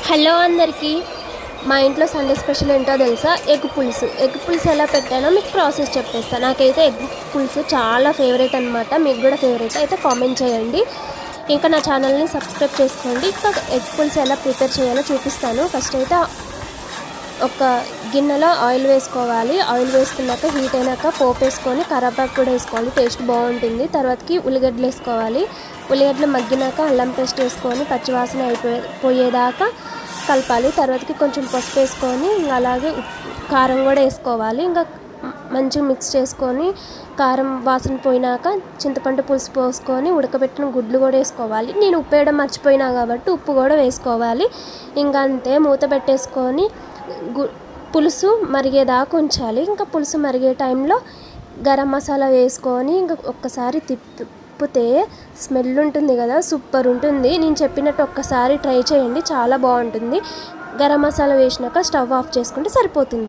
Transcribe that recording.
Hello అందరికీ. మా ఇంట్లో సండే స్పెషల్ ఏంటో తెలుసా? ఎగ్ పులుసు. ఎగ్ పులుసు ఎలా పెట్టానో మీకు ప్రాసెస్ చెప్పేస్తాను. నాకైతే ఎగ్ పులుసు చాలా ఫేవరెట్ అనమాట. మీకు కూడా ఫేవరెట్ అయితే కామెంట్ చేయండి. ఇంకా నా ఛానల్ని సబ్స్క్రైబ్ చేసుకోండి. ఇంకా ఎగ్ పులుసు ఎలా ప్రిపేర్ చేయాలో చూపిస్తాను. ఫస్ట్ అయితే ఒక గిన్నెలో ఆయిల్ వేసుకోవాలి. ఆయిల్ వేసుకున్నాక హీట్ అయినాక పోపు వేసుకొని కరివేపాకు కూడా వేసుకోవాలి, టేస్ట్ బాగుంటుంది. తర్వాతకి ఉల్లిగడ్డలు వేసుకోవాలి. ఉల్లిగడ్డలు మగ్గినాక అల్లం పేస్ట్ వేసుకొని పచ్చివాసన పోయేదాకా కలపాలి. తర్వాతకి కొంచెం పసుపు వేసుకొని అలాగే కారం కూడా వేసుకోవాలి. ఇంకా మంచిగా మిక్స్ చేసుకొని కారం వాసన పోయినాక చింతపండు పులుసు పోసుకొని ఉడకబెట్టిన గుడ్లు కూడా వేసుకోవాలి. నేను ఉప్పు వేయడం మర్చిపోయినా కాబట్టి ఉప్పు కూడా వేసుకోవాలి. ఇంకా అంతే, మూత పెట్టేసుకొని పులుసు మరిగేదాకా ఉంచాలి. ఇంకా పులుసు మరిగే టైంలో గరం మసాలా వేసుకొని ఇంకా ఒక్కసారి తిప్పితే స్మెల్ ఉంటుంది కదా, సూపర్ ఉంటుంది. నేను చెప్పినట్టు ఒక్కసారి ట్రై చేయండి, చాలా బాగుంటుంది. గరం మసాలా వేసినాక స్టవ్ ఆఫ్ చేసుకుంటే సరిపోతుంది.